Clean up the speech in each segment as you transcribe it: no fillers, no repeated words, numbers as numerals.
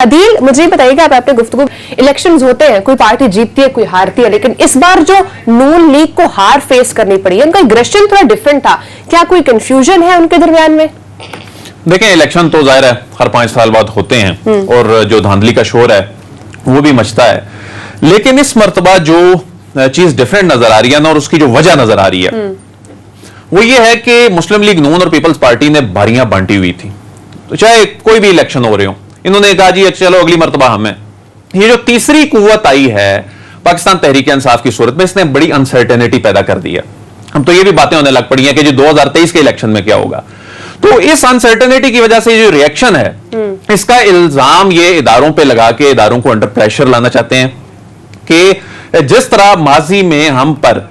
अदील, मुझे बताइएगा, आप अपने गुफ्तगू, इलेक्शंस होते हैं, कोई पार्टी जीतती है, कोई हारती है, लेकिन इस बार जो नून लीग को हार फेस करनी पड़ी है, उनका एग्रेशन थोड़ा डिफरेंट था। क्या कोई कंफ्यूजन है उनके दरमियान में? देखें, इलेक्शन तो जाहिर है हर 5 साल बाद होते हैं और जो धांधली का शोर है वो भी मचता है, लेकिन इस मर्तबा जो चीज डिफरेंट नजर आ रही है ना, और उसकी जो वजह नजर आ रही है वो ये है कि मुस्लिम लीग नून और पीपल्स पार्टी ने बारियां बांटी हुई थी। तो चाहे कोई भी इलेक्शन हो रहे हो, इन्होंने कहा जी चलो अगली मर्तबा हमें। ये जो तीसरी कुव्वत आई है पाकिस्तान तहरीक इंसाफ की सूरत में, इसने बड़ी अनसर्टेनिटी पैदा कर दी है। हम तो ये भी बातें होने लग पड़ी हैं कि जो 2023 के इलेक्शन में क्या होगा। तो इस अनसर्टेनिटी की वजह से जो रिएक्शन है, इसका इल्जाम ये इदारों पे लगा के इदारों को अंडर प्रेशर लाना चाहते हैं कि जिस तरह माजी में हम पर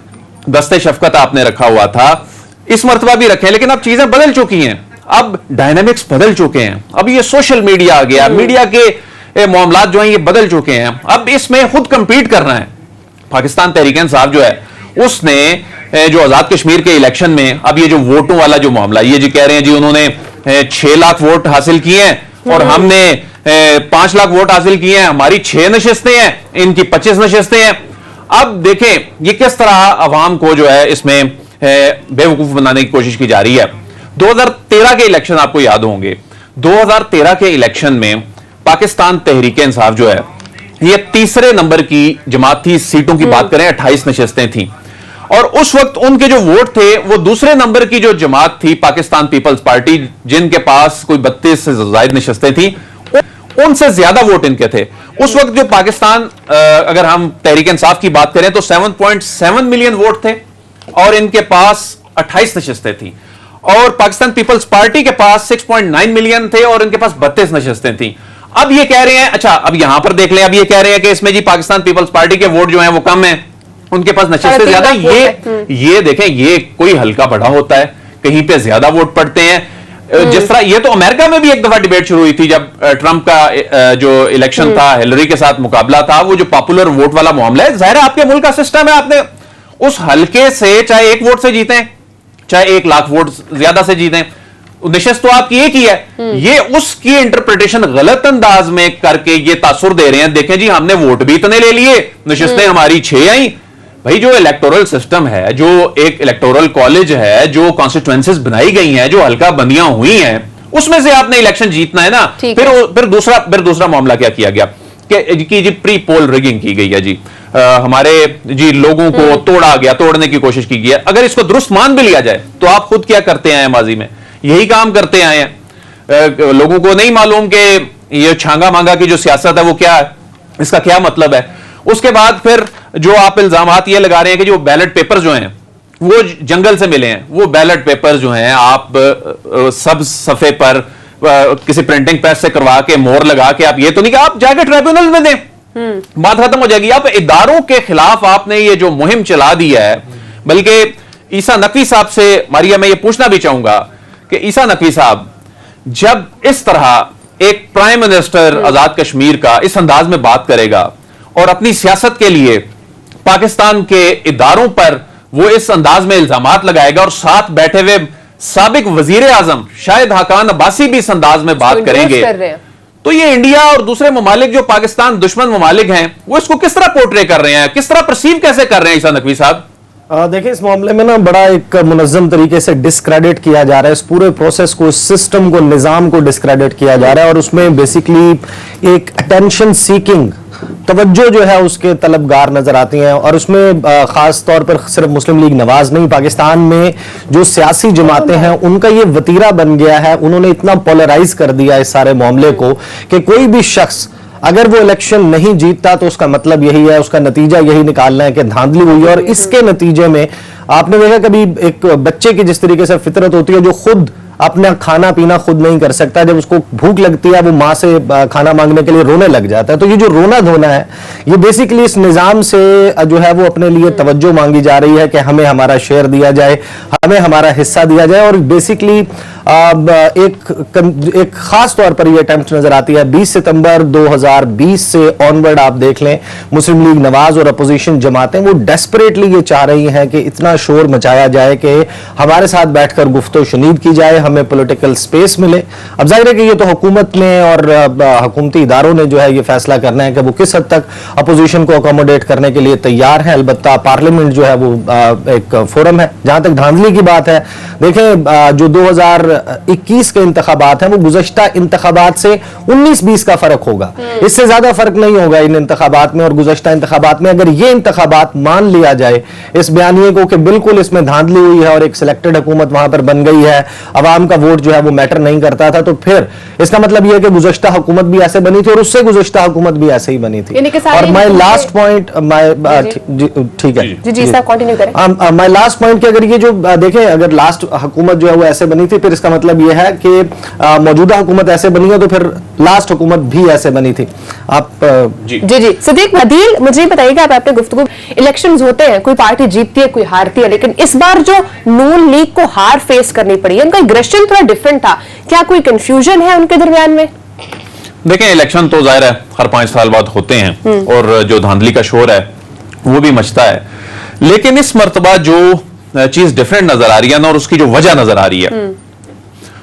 दस्ते शफकत आपने रखा हुआ था, इस मर्तबा भी रखे, लेकिन अब चीजें बदल चुकी हैं, अब डायनामिक्स बदल चुके हैं, अब ये सोशल मीडिया आ गया, मीडिया के मामलात जो हैं ये बदल चुके हैं। अब इसमें खुद कंपीट करना है। पाकिस्तान तहरीक इंसाफ जो है उसने जो आजाद कश्मीर के इलेक्शन में, अब ये जो वोटों वाला जो मामला, ये जी कह रहे हैं जी उन्होंने 6 लाख वोट हासिल किए हैं और हमने 5 लाख वोट हासिल किए हैं, हमारी 6 नशिस्तें हैं, इनकी 25 नशिस्तें हैं। अब देखें ये किस तरह अवाम को जो है इसमें बेवकूफ बनाने की कोशिश की जा रही है। 2013 के इलेक्शन आपको याद होंगे, 2013 के इलेक्शन में पाकिस्तान तहरीक इंसाफ जो है ये तीसरे नंबर की जमात थी। सीटों की बात करें 28 नशिस्तें थी, और उस वक्त उनके जो वोट थे वो दूसरे नंबर की जो जमात थी पाकिस्तान पीपल्स पार्टी, जिनके पास कोई 32 से ज्यादा नशिस्तें थी, उनसे ज्यादा वोट इनके थे। उस वक्त जो पाकिस्तान, अगर हम तहरीक इंसाफ की बात करें तो 7.7 मिलियन वोट थे और इनके पास 28 नशिस्तें थी, और पाकिस्तान पीपल्स पार्टी के पास 6.9 मिलियन थे और इनके पास 32 नशिस्तें थी। अब ये कह रहे हैं, अच्छा अब यहां पर देख लें, अब ये कह रहे हैं कि इसमें जी पाकिस्तान पीपल्स पार्टी के वोट जो हैं वो कम हैं, उनके पास नशिस्तें ज्यादा। ये देखें, ये कोई हल्का बड़ा होता है, कहीं पे ज्यादा वोट पड़ते हैं। जिस तरह ये तो अमेरिका में भी एक दफा डिबेट शुरू हुई थी जब ट्रंप का जो इलेक्शन था, हिलरी के साथ मुकाबला था, वो जो पॉपुलर वोट वाला मामला है, जाहिर है आपके मुल्क का सिस्टम है, आपने उस हल्के से चाहे 1 वोट से जीते, चाहे 1 लाख वोट ज्यादा से जीतें, नशिस्त तो आपकी एक ही है। ये उसकी इंटरप्रिटेशन गलत अंदाज में करके ये तासुर दे रहे हैं, देखें जी हमने वोट भी इतने ले लिए, नशिस्तें हमारी 6 आई। भाई जो इलेक्टोरल सिस्टम है, जो एक इलेक्टोरल कॉलेज है, जो कॉन्स्टिट्यूएंसीज बनाई गई हैं, जो हल्का बंदियां हुई हैं, उसमें से आपने इलेक्शन जीतना है ना। फिर दूसरा मामला क्या किया गया कि जी प्री पोल रिगिंग की गई है जी, हमारे जी लोगों को तोड़ा गया, तोड़ने की कोशिश की गई है। अगर इसको दुरुस्त मान भी लिया जाए तो आप खुद क्या करते आए हैं, माजी में यही काम करते आए हैं। लोगों को नहीं मालूम कि ये छांगा मांगा की जो सियासत है वो क्या है, इसका क्या मतलब है। उसके बाद फिर जो आप इल्जामात ये लगा रहे हैं कि जो बैलेट पेपर जो हैं वो जंगल से मिले हैं, वो बैलेट पेपर जो हैं आप सब सफे पर किसी प्रिंटिंग प्रेस से करवा के मोहर लगा के, आप ये तो नहीं कि आप जाके ट्रिब्यूनल में दें, बात खत्म हो जाएगी। आप इदारों के खिलाफ आपने ये जो मुहिम चला दी है, बल्कि ईसा नकवी साहब से मारिया मैं ये पूछना भी चाहूंगा कि ईसा नकवी साहब, जब इस तरह एक प्राइम मिनिस्टर आजाद कश्मीर का इस अंदाज में बात करेगा और अपनी सियासत के लिए पाकिस्तान के इदारों पर वो इस अंदाज में इल्जामात लगाएगा, और साथ बैठे हुए साबिक वजीर आजम शाहिद हाकान अब्बासी भी इस अंदाज में बात करेंगे, तो ये इंडिया और दूसरे ममालिक जो पाकिस्तान दुश्मन ममालिक हैं वो इसको किस तरह पोर्ट्रे कर रहे हैं, किस तरह परसीव कैसे कर रहे हैं ईसा नकवी साहब? देखिए, इस मामले में ना बड़ा एक मुनज़्ज़म तरीके से डिस्क्रेडिट किया जा रहा है, इस पूरे प्रोसेस को, इस सिस्टम को, निज़ाम को डिस्क्रेडिट किया जा रहा है, और उसमें बेसिकली एक अटेंशन सीकिंग तवज्जो जो है उसके तलबगार नजर आती हैं। और उसमें खास तौर पर सिर्फ मुस्लिम लीग नवाज नहीं, पाकिस्तान में जो सियासी जमातें हैं उनका ये वतीरा बन गया है। उन्होंने इतना पोलराइज कर दिया इस सारे मामले को कि कोई भी शख्स अगर वो इलेक्शन नहीं जीतता तो उसका मतलब यही है, उसका नतीजा यही निकालना है कि धांधली हुई है। और इसके नतीजे में आपने देखा कभी एक बच्चे की जिस तरीके से फितरत होती है, जो खुद अपना खाना पीना खुद नहीं कर सकता, जब उसको भूख लगती है वो माँ से खाना मांगने के लिए रोने लग जाता है। तो ये जो रोना धोना है, ये बेसिकली इस निज़ाम से जो है वो अपने लिए तवज्जो मांगी जा रही है कि हमें हमारा शेयर दिया जाए, हमें हमारा हिस्सा दिया जाए। और बेसिकली एक खास तौर पर यह अटेम्प्ट नजर आती है 20 सितंबर 2020 से ऑनवर्ड। आप देख लें, मुस्लिम लीग नवाज और अपोजिशन जमातें वो डेस्परेटली ये चाह रही हैं कि इतना शोर मचाया जाए कि हमारे साथ बैठकर गुफ्तो शुनीद की जाए, हमें पॉलिटिकल स्पेस मिले। अब जाहिर है कि ये तो हुकूमत ने और हुकूमती इदारों ने जो है ये फैसला करना है कि वो किस हद तक अपोजिशन को अकोमोडेट करने के लिए तैयार है। अलबत्ता पार्लियामेंट जो है वो एक फोरम है। जहां तक धांधली की बात है, देखें जो 2021 के इंतखाबात हैं वो गुज़श्ता इंतखाबात से 19-20 का फर्क होगा, इससे ज्यादा फर्क नहीं होगा इन इंतखाबात में और गुज़श्ता इंतखाबात में। अगर ये इंतखाबात मान लिया जाए इस बयानिए को कि बिल्कुल इसमें धांधली हुई है और एक सिलेक्टेड हुकूमत वहां पर बन गई है, अवाम का वोट जो है वो मैटर नहीं करता था, तो फिर इसका मतलब यह है कि गुज़श्ता हुकूमत भी ऐसे बनी थी और उससे गुज़श्ता हुकूमत भी ऐसे ही बनी थी। और माय लास्ट पॉइंट, ठीक है जी साहब कंटिन्यू करें। माय लास्ट पॉइंट कि अगर ये जो देखें, अगर लास्ट हुकूमत जो है वो ऐसे बनी थी, फिर इसका मतलब यह है कि मौजूदा हुकूमत ऐसे बनी है तो फिर लास्ट हुकूमत भी ऐसे बनी थी। आप जी सिद्दीक अदील, मुझे बताइएगा, आप अपने गुफ्तगू, इलेक्शंस होते हैं, कोई पार्टी जीतती है कोई हारती है, लेकिन इस बार जो नून लीग को हार फेस करनी पड़ी है, उनका एग्रेशन थोड़ा डिफरेंट था। क्या कोई कंफ्यूजन है उनके दरमियान में? देखें, इलेक्शन तो जाहिर है हर 5 साल बाद होते हैं और जो धांधली का शोर है वो भी मचता है, लेकिन इस मर्तबा जो चीज डिफरेंट नजर आ रही है ना, और उसकी जो वजह नजर आ रही है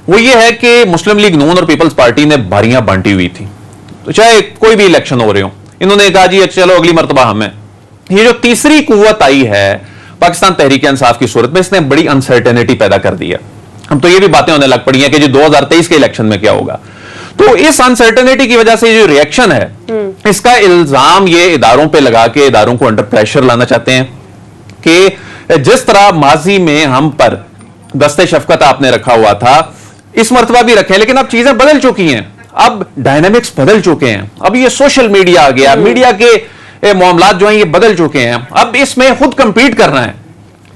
वो ये है कि मुस्लिम लीग नून और पीपल्स पार्टी ने बारियां बांटी हुई थी। तो चाहे कोई भी इलेक्शन हो रहे हो, इन्होंने कहा जी चलो अगली मर्तबा हमें। ये जो तीसरी कुव्वत आई है पाकिस्तान तहरीक इंसाफ की सूरत में, इसने बड़ी अनसर्टेनिटी पैदा कर दी है। अब तो ये भी बातें होने लग पड़ी हैं कि जो 2023 के इलेक्शन में क्या होगा। तो इस अनसर्टेनिटी की वजह से जो रिएक्शन है, इसका इल्जाम ये इदारों पे लगा के इदारों को अंडर प्रेशर लाना चाहते हैं कि जिस तरह माजी में हम पर दस्ते शफकत आपने रखा हुआ था, इस मर्तबा भी रखे, लेकिन अब चीजें बदल चुकी हैं, अब डायनामिक्स बदल चुके हैं, अब ये सोशल मीडिया आ गया, मीडिया के मामलात जो हैं ये बदल चुके हैं। अब इसमें खुद कंपीट करना है।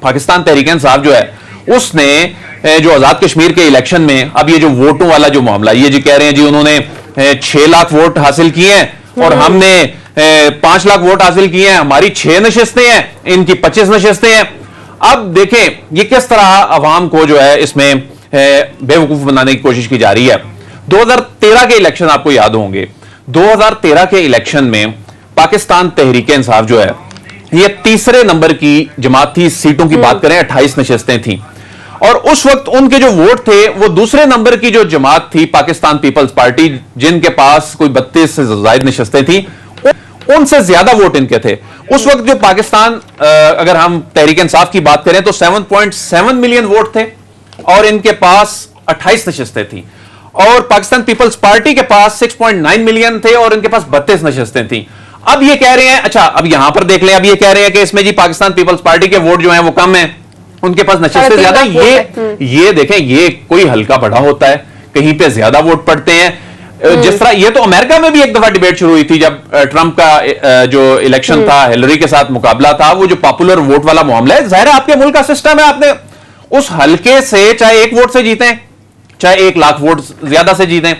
पाकिस्तान तहरीक इंसाफ जो है उसने जो आजाद कश्मीर के इलेक्शन में, अब ये जो वोटों वाला जो मामला, ये जी कह रहे हैं जी उन्होंने 6 लाख वोट हासिल किए हैं और हमने 5 लाख वोट हासिल किए हैं, हमारी 6 नशिस्तें हैं, इनकी 25 नशिस्तें हैं। अब देखें ये किस तरह अवाम को जो है इसमें बेवकूफ बनाने की कोशिश की जा रही है। 2013 के इलेक्शन आपको याद होंगे, 2013 के इलेक्शन में पाकिस्तान तहरीक इंसाफ जो है ये तीसरे नंबर की जमात थी। सीटों की बात करें 28 नशिस्तें थी, और उस वक्त उनके जो वोट थे वो दूसरे नंबर की जो जमात थी पाकिस्तान पीपल्स पार्टी, जिनके पास कोई 32 से ज्यादा नशिस्तें थी, उनसे ज्यादा वोट इनके थे। उस वक्त जो पाकिस्तान अगर हम तहरीक इंसाफ की बात करें तो 7.7 मिलियन वोट थे और इनके पास 28 नशिस्तें थी, और पाकिस्तान पीपल्स पार्टी के पास 6.9 मिलियन थे और इनके पास 32 नशिस्तें थी। अब ये कह रहे हैं, अच्छा अब यहां पर देख लें, अब ये कह रहे हैं कि इसमें जी पाकिस्तान पीपल्स पार्टी के वोट जो हैं वो कम हैं, उनके पास नशिस्तें ज्यादा। ये देखें, ये कोई हल्का बड़ा होता है, कहीं पे ज्यादा वोट पड़ते हैं। जिस तरह ये तो अमेरिका में भी एक दफा डिबेट शुरू हुई थी जब ट्रंप का जो इलेक्शन था, हिलरी के साथ मुकाबला था, वो जो पॉपुलर वोट वाला मामला है, जाहिर है आपके मुल्क का सिस्टम है, आपने उस हल्के से चाहे 1 वोट से जीते, चाहे 1 लाख वोट ज्यादा से जीते,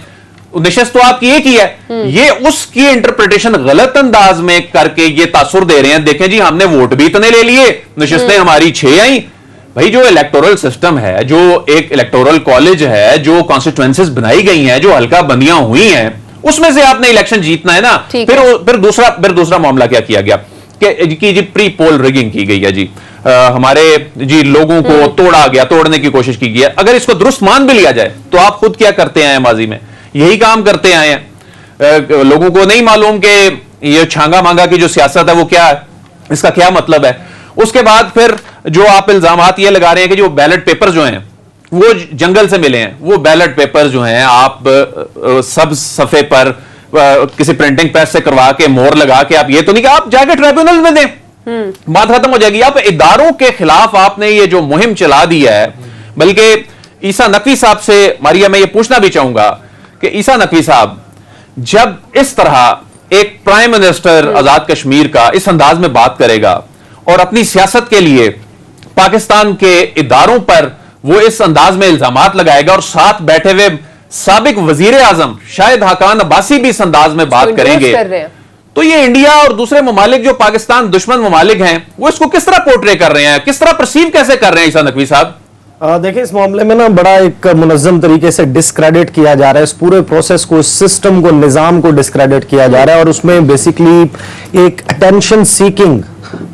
नशिस्त तो आपकी एक ही है। ये उसकी इंटरप्रिटेशन गलत अंदाज में करके ये तासुर दे रहे हैं, देखें जी हमने वोट भी इतने ले लिए, नशिस्तें हमारी 6 आई। भाई जो इलेक्टोरल सिस्टम है, जो एक इलेक्टोरल कॉलेज है, जो कॉन्स्टिट्यूएंसीज बनाई गई हैं, जो हल्का बंदियां हुई हैं, उसमें से आपने इलेक्शन जीतना है ना। फिर दूसरा मामला क्या किया गया कि जी प्री पोल रिगिंग की गई है जी, हमारे जी लोगों को तोड़ा गया, तोड़ने की कोशिश की गई है। अगर इसको दुरुस्त मान भी लिया जाए तो आप खुद क्या करते आए हैं, माजी में यही काम करते आए हैं। लोगों को नहीं मालूम कि ये छांगा मांगा की जो सियासत है वो क्या है, इसका क्या मतलब है। उसके बाद फिर जो आप इल्जामात ये लगा रहे हैं कि जो बैलेट पेपर जो हैं वो जंगल से मिले हैं, वो बैलेट पेपर जो हैं आप सब सफे पर किसी प्रिंटिंग प्रेस से करवा के मोहर लगा के, आप ये तो नहीं कि आप जाके ट्रिब्यूनल में दें, बात खत्म हो जाएगी। आप इदारों के खिलाफ आपने ये जो मुहिम चला दी है, बल्कि ईसा नकवी साहब से मारिया मैं ये पूछना भी चाहूंगा कि ईसा नकवी साहब जब इस तरह एक प्राइम मिनिस्टर आजाद कश्मीर का इस अंदाज में बात करेगा और अपनी सियासत के लिए पाकिस्तान के इदारों पर वो इस अंदाज में इल्जामात लगाएगा, और साथ बैठे हुए साबिक वजीर आजम शाहिद हाकान अब्बासी भी इस अंदाज में बात करेंगे, तो ये इंडिया और दूसरे ममालिक जो पाकिस्तान दुश्मन ममालिक हैं वो इसको किस तरह पोर्ट्रे कर रहे हैं, किस तरह परसीव कैसे कर रहे हैं ईसा नकवी साहब? देखिए इस मामले में ना बड़ा एक मुनज़्ज़म तरीके से डिस्क्रेडिट किया जा रहा है, इस पूरे प्रोसेस को, इस सिस्टम को, निज़ाम को डिस्क्रेडिट किया जा रहा है, और उसमें बेसिकली एक अटेंशन सीकिंग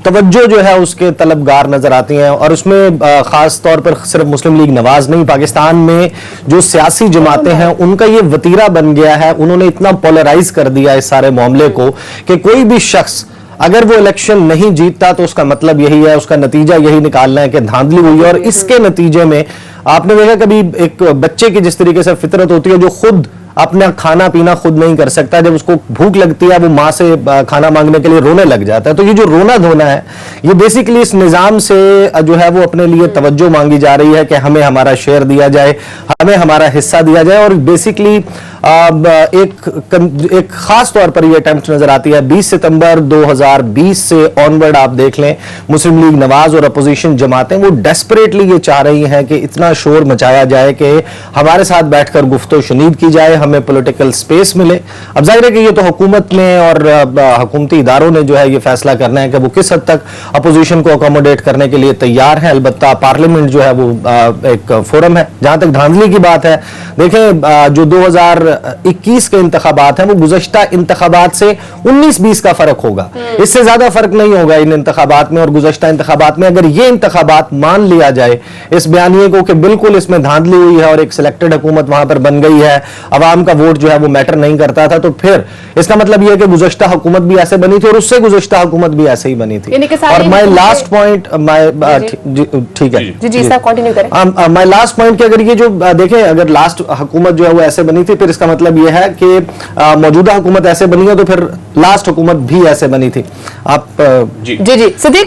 तवज्जो जो है उसके तलबगार नजर आती हैं, और उसमें खास तौर पर सिर्फ मुस्लिम लीग नवाज नहीं, पाकिस्तान में जो सियासी जमातें हैं उनका ये वतीरा बन गया है। उन्होंने इतना पोलराइज कर दिया इस सारे मामले को कि कोई भी शख्स अगर वो इलेक्शन नहीं जीतता तो उसका मतलब यही है, उसका नतीजा यही निकालना है कि धांधली हुई है। और इसके नतीजे में आपने देखा कभी एक बच्चे की जिस तरीके से फितरत होती है, जो खुद अपना खाना पीना खुद नहीं कर सकता, जब उसको भूख लगती है वो माँ से खाना मांगने के लिए रोने लग जाता है। तो ये जो रोना धोना है, ये बेसिकली इस निजाम से जो है वो अपने लिए तवज्जो मांगी जा रही है कि हमें हमारा शेयर दिया जाए, हमें हमारा हिस्सा दिया जाए। और बेसिकली एक खास तौर पर ये अटेम्प्ट नजर आती है 20 सितंबर 2020 से ऑनवर्ड। आप देख लें मुस्लिम लीग नवाज और अपोजिशन जमातें वो डेस्परेटली ये चाह रही हैं कि इतना शोर मचाया जाए कि हमारे साथ बैठकर गुफ्तो शनीद की जाए, हमें पॉलिटिकल स्पेस मिले। अब जाहिर है कि ये तो हुकूमत ने और हुकूमती इदारों ने जो है ये फैसला करना है कि वो किस हद तक अपोजिशन को अकोमोडेट करने के लिए तैयार है। अलबत्ता पार्लियामेंट जो है वो एक फोरम है। जहां तक धांधली की बात है, देखें जो 2021 के इंतखाबात हैं वो गुज़श्ता इंतखाबात से 19-20 का फर्क होगा, इससे ज्यादा फर्क नहीं होगा इन इंतखाबात में और गुज़श्ता इंतखाबात में। अगर ये इंतखाबात मान लिया जाए इस बयानिए को कि बिल्कुल इसमें धांधली हुई है और एक सिलेक्टेड हुकूमत वहां पर बन गई है, अवाम का वोट जो है वो मैटर नहीं करता था, तो फिर इसका मतलब यह है कि गुज़श्ता हुकूमत भी ऐसे बनी थी और उससे गुज़श्ता हुकूमत भी ऐसे ही बनी थी। और माय लास्ट पॉइंट, ठीक है जी साहब कंटिन्यू करें। माय लास्ट पॉइंट कि अगर ये जो देखें, अगर लास्ट हुकूमत जो है वो ऐसे बनी थी, फिर इसका मतलब यह है कि मौजूदा हुकूमत ऐसे बनी है तो फिर लास्ट हुकूमत भी ऐसे बनी थी। आप जी सिद्दीक